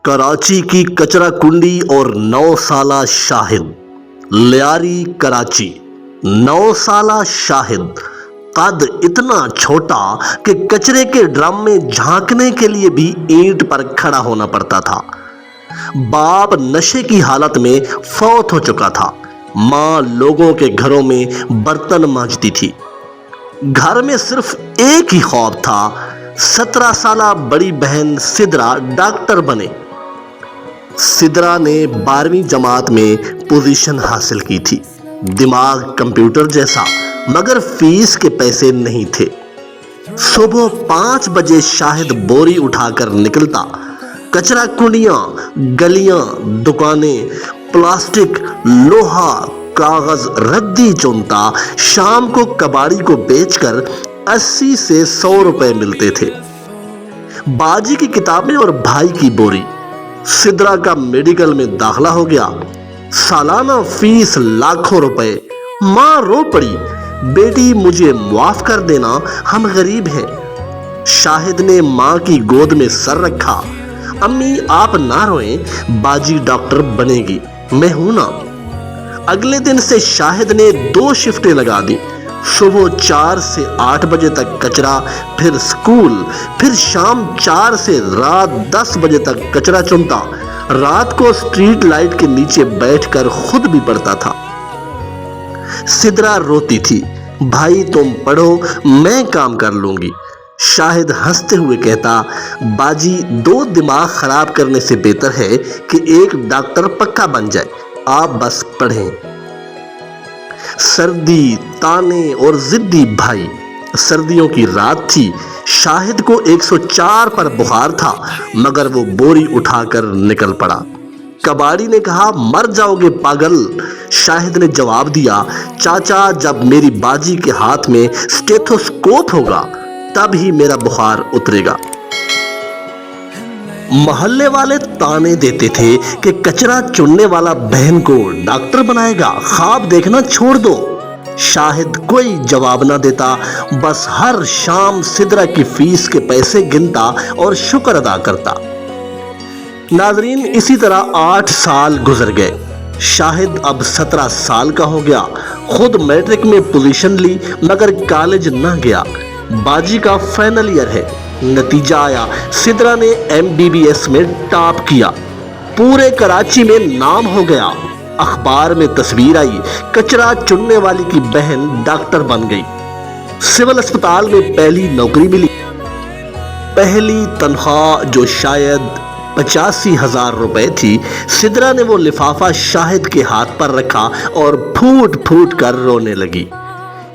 कराची की कचरा कुंडी और 9 साला शाहिद। लियारी कराची। 9 साला शाहिद कद इतना छोटा कि कचरे के ड्रम में झांकने के लिए भी ईंट पर खड़ा होना पड़ता था। बाप नशे की हालत में फौत हो चुका था। माँ लोगों के घरों में बर्तन मांजती थी। घर में सिर्फ एक ही ख्वाब था, 17 साला बड़ी बहन सिद्रा डॉक्टर बने। सिद्रा ने 12वीं जमात में पोजीशन हासिल की थी। दिमाग कंप्यूटर जैसा, मगर फीस के पैसे नहीं थे। सुबह 5 बजे शाहिद बोरी उठाकर निकलता। कचरा कुंडियां, गलियां, दुकानें, प्लास्टिक, लोहा, कागज, रद्दी चुनता। शाम को कबाड़ी को बेचकर 80 से 100 रुपए मिलते थे। बाजी की किताबें और भाई की बोरी। सिद्रा का मेडिकल में दाखिला हो गया। सालाना फीस लाखों रुपए। माँ रो पड़ी, बेटी मुझे माफ कर देना, हम गरीब हैं। शाहिद ने माँ की गोद में सर रखा। अम्मी आप ना रोएं, बाजी डॉक्टर बनेगी, मैं हूं ना। अगले दिन से शाहिद ने 2 शिफ्टें लगा दी। सुबह 4 से 8 बजे तक कचरा, फिर स्कूल, फिर शाम 4 से रात 10 बजे तक कचरा चुनता। रात को स्ट्रीट लाइट के नीचे बैठकर खुद भी पढ़ता था। सिद्रा रोती थी, भाई तुम पढ़ो, मैं काम कर लूंगी। शाहिद हंसते हुए कहता, बाजी 2 दिमाग खराब करने से बेहतर है कि एक डॉक्टर पक्का बन जाए, आप बस पढ़ें। सर्दी, ताने और जिद्दी भाई। सर्दियों की रात थी। शाहिद को 104 पर बुखार था, मगर वो बोरी उठाकर निकल पड़ा। कबाड़ी ने कहा, मर जाओगे पागल। शाहिद ने जवाब दिया, चाचा जब मेरी बाजी के हाथ में स्टेथोस्कोप होगा तब ही मेरा बुखार उतरेगा। मोहल्ले वाले ताने देते थे कि कचरा चुनने वाला बहन को डॉक्टर बनाएगा, ख्वाब देखना छोड़ दो। शाहिद कोई जवाब ना देता, बस हर शाम सिद्रा की फीस के पैसे गिनता और शुक्र अदा करता। नाजरीन, इसी तरह 8 साल गुजर गए। शाहिद अब 17 साल का हो गया। खुद मैट्रिक में पोजीशन ली, मगर कॉलेज ना गया। बाजी का फाइनल ईयर है। नतीजा आया, सिद्रा ने MBBS में टॉप किया। पूरे कराची में नाम हो गया। अखबार में तस्वीर आई, कचरा चुनने वाली की बहन डॉक्टर बन गई। सिविल अस्पताल में पहली नौकरी मिली। पहली तनख्वाह जो शायद 85,000 रुपए थी। सिद्रा ने वो लिफाफा शाहिद के हाथ पर रखा और फूट फूट कर रोने लगी।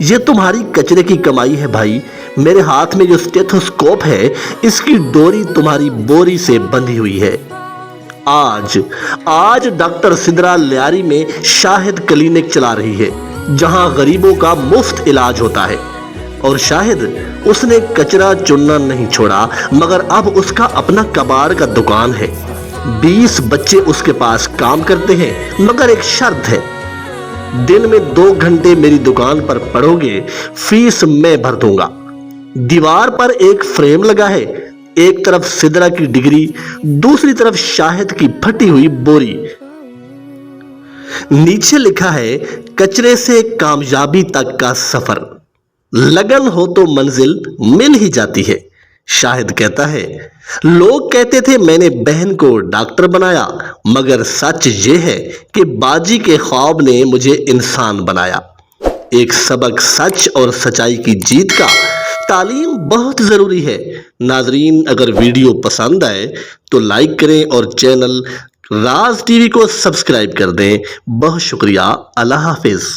ये तुम्हारी कचरे की कमाई है भाई। मेरे हाथ में जो स्टेथोस्कोप है, इसकी डोरी तुम्हारी बोरी से बंधी हुई है। आज डॉक्टर सिद्रा लियारी में शाहिद क्लिनिक चला रही है, जहां गरीबों का मुफ्त इलाज होता है। और शाहिद, उसने कचरा चुनना नहीं छोड़ा, मगर अब उसका अपना कबाड़ का दुकान है। 20 बच्चे उसके पास काम करते हैं, मगर एक शर्त है, दिन में 2 घंटे मेरी दुकान पर पढ़ोगे, फीस मैं भर दूंगा। दीवार पर एक फ्रेम लगा है, एक तरफ सिद्रा की डिग्री, दूसरी तरफ शाहिद की फटी हुई बोरी। नीचे लिखा है, कचरे से कामयाबी तक का सफर, लगन हो तो मंजिल मिल ही जाती है। शाहिद कहता है, लोग कहते थे मैंने बहन को डॉक्टर बनाया, मगर सच ये है कि बाजी के ख्वाब ने मुझे इंसान बनाया। एक सबक सच और सच्चाई की जीत का। तालीम बहुत ज़रूरी है। नाजरीन, अगर वीडियो पसंद आए तो लाइक करें और चैनल राज टीवी को सब्सक्राइब कर दें। बहुत शुक्रिया। अल्लाह हाफिज़।